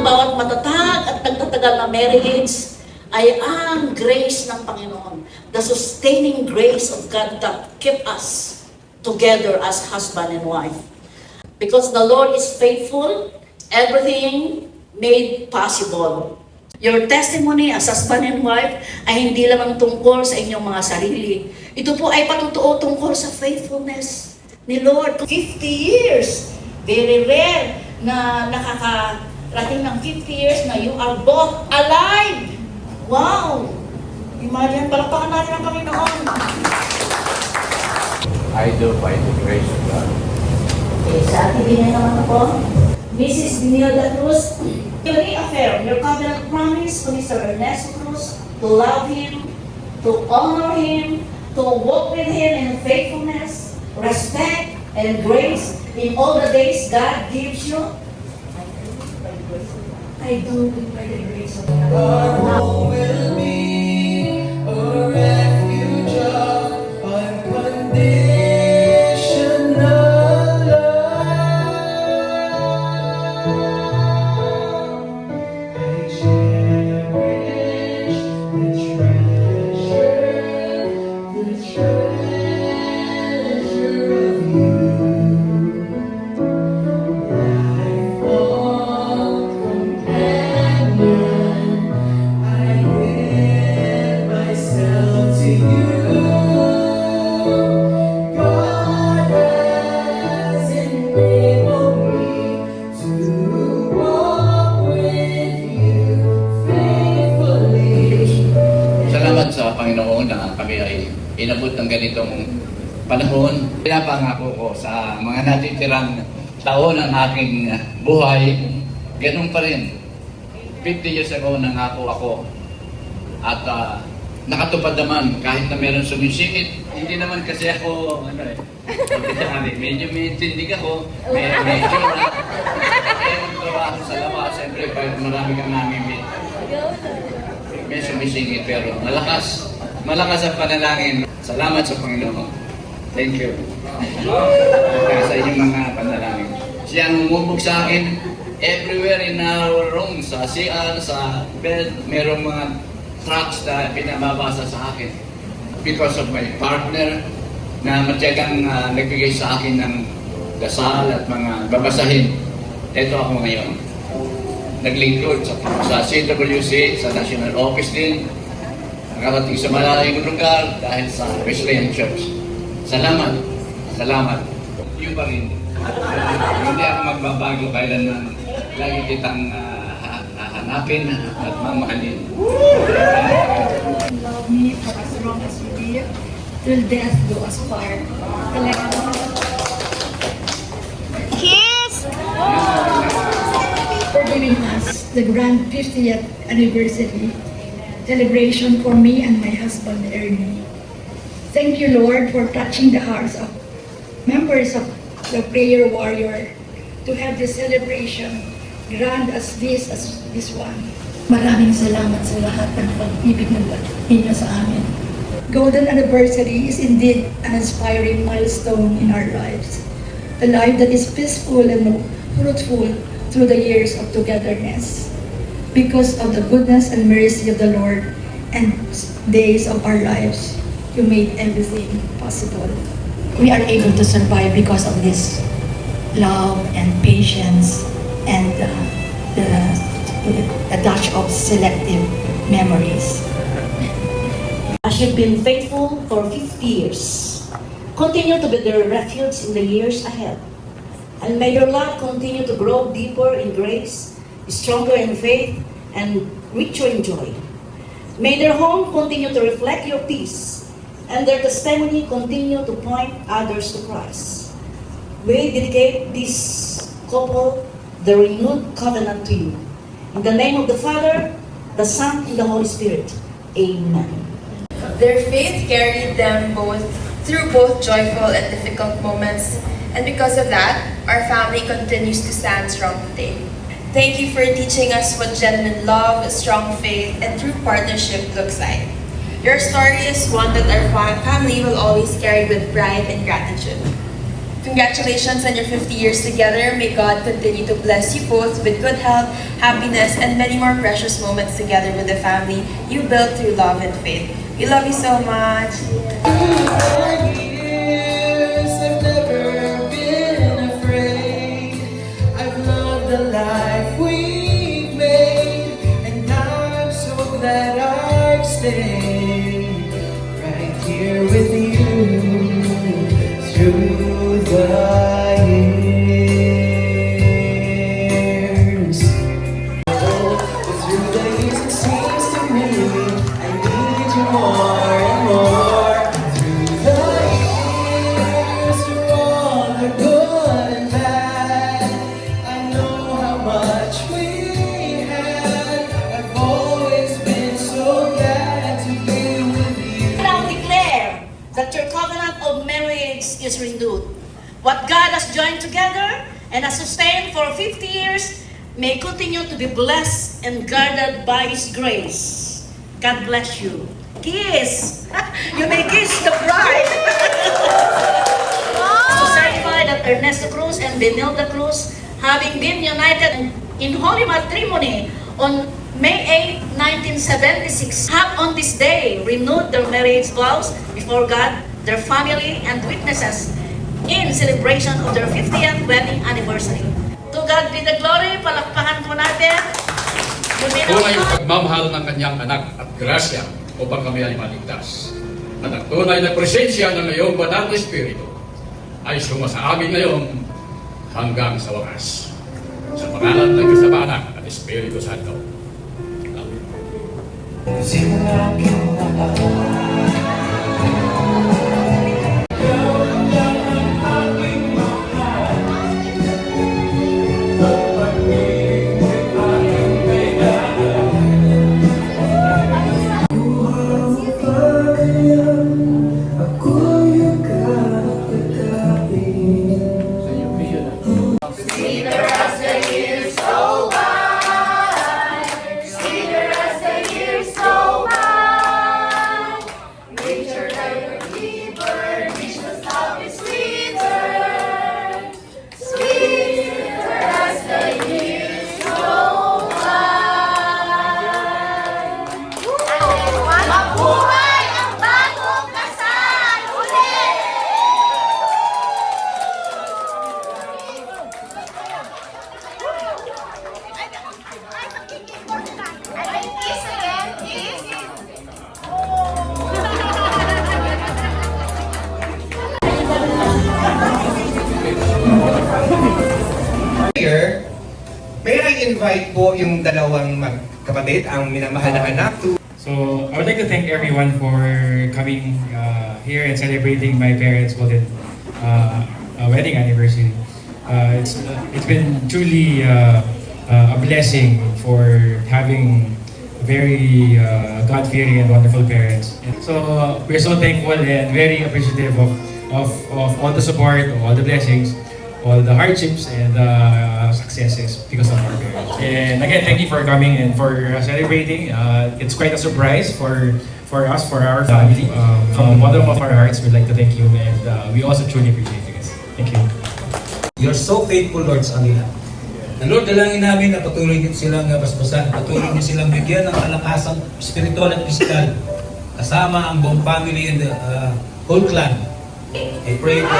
bawat matatag at nagtatagal na marriage ay ang grace ng Panginoon. The sustaining grace of God that keep us together as husband and wife. Because the Lord is faithful, everything made possible. Your testimony as husband and wife ay hindi lamang tungkol sa inyong mga sarili. Ito po ay patutuo tungkol sa faithfulness ni Lord. 50 years, very rare na nakakarating ng 50 years na you are both alive. Wow! Imagine, palakpakan natin ang Panginoon. I do by the grace of God. Okay, sa ating din naman ako, Mrs. Binilda Cruz, you reaffirm your covenant promise to Mr. Ernesto Cruz to love him, to honor him, to walk with him in faithfulness, respect, and grace in all the days God gives you. I do by the grace of God. Our home will be a refuge of unconditional love. I cherish the treasure of you. Lifelong companion, I give myself to you. God has enabled me to walk with you faithfully. Salamat sa Panginoon na kami ay inabot ng ganitong panahon. Pinapangako ko sa mga natitirang taon ng aking buhay, ganun pa rin. 50 years ago nangako ako at nakatupad naman kahit na meron sumisingit. Hindi naman kasi ako, medyo may tindig ako, medyo ako sa labas, siyempre marami kang namimit. May sumisingit pero malakas ang panalangin. Salamat sa Panginoon. Thank you. Kaya sa inyong mga panalangin. Siya ang umubog sa akin everywhere in our room, sa CR, sa bed, merong mga tracks na pinababasa sa akin. Because of my partner na matyagang nagbigay sa akin ng dasal at mga babasahin. Ito ako ngayon. Naglingkod sa CWC, sa National Office din. Nakarating sa malayong lugar dahil sa Wesleyan Church. Salamat. Salamat. Yun pa rin. Hindi ako magbabago kailanman. Lagi kitang hahanapin at mamahalin. Love me for as long as you live, till death do us part. Kiss! For giving us the grand 50th anniversary celebration for me and my husband Ernie. Thank you, Lord, for touching the hearts of members of the Prayer Warrior to have this celebration grand as this one. Maraming salamat sa lahat ng pag-ibig ng ninyo sa amin. Golden anniversary is indeed an inspiring milestone in our lives. A life that is peaceful and fruitful through the years of togetherness. Because of the goodness and mercy of the Lord and days of our lives, you made everything possible. We are able to survive because of this love and patience and the touch of selective memories. As you've been faithful for 50 years, continue to be their refuge in the years ahead. And may your love continue to grow deeper in grace, stronger in faith, and richer in joy. May their home continue to reflect your peace, and their testimony continue to point others to Christ. We dedicate this couple, the renewed covenant to you. In the name of the Father, the Son, and the Holy Spirit. Amen. Their faith carried them through both joyful and difficult moments, and because of that, our family continues to stand strong today. Thank you for teaching us what genuine love, strong faith, and true partnership looks like. Your story is one that our family will always carry with pride and gratitude. Congratulations on your 50 years together. May God continue to bless you both with good health, happiness, and many more precious moments together with the family you built through love and faith. We love you so much. Years I've never been afraid. I've loved the life we've made, and I'm so glad I've stayed right here with you through the years. Oh, through the years it seems to me I need you more and more. Through the years, through all the good and bad, I know how much we had. I've always been so glad to be with you. Now declare that your covenant of marriage is renewed. What God has joined together and has sustained for 50 years may continue to be blessed and guarded by His grace. God bless you. Kiss! You may kiss the bride! To certify that Ernesto Cruz and Benilda Cruz, having been united in holy matrimony on May 8, 1976, have on this day renewed their marriage vows before God, their family, and witnesses in celebration of their 50th wedding anniversary. To God be the glory, palakpakan po natin. Tunay ang pagmamahal ng kanyang anak at grasya upang kami ay maligtas. At ang tunay na presensya ng iyong banal na Espiritu ay sumasa amin ngayon hanggang sa wakas. Sa pangalan ng Diyos na Anak at Espiritu Santo. Amen. Simula May I invite po yung dalawang magkapatid, ang minamahal na anak, to So I would like to thank everyone for coming here and celebrating my parents' golden wedding anniversary. It's been truly a blessing for having very God-fearing and wonderful parents. And so we're so thankful and very appreciative of all the support, all the blessings, all the hardships and successes because of our parents. And again, thank you for coming and for celebrating. It's quite a surprise for us, for our family. From the bottom of our hearts, we'd like to thank you, and we also truly appreciate you guys. Thank you. You're so faithful, Lord, sa kanila. And Lord, dalangin namin na patuloy din silang basbasan, patuloy din silang bigyan ng kalakasang spiritual at physical, kasama ang buong family and the whole clan. I pray for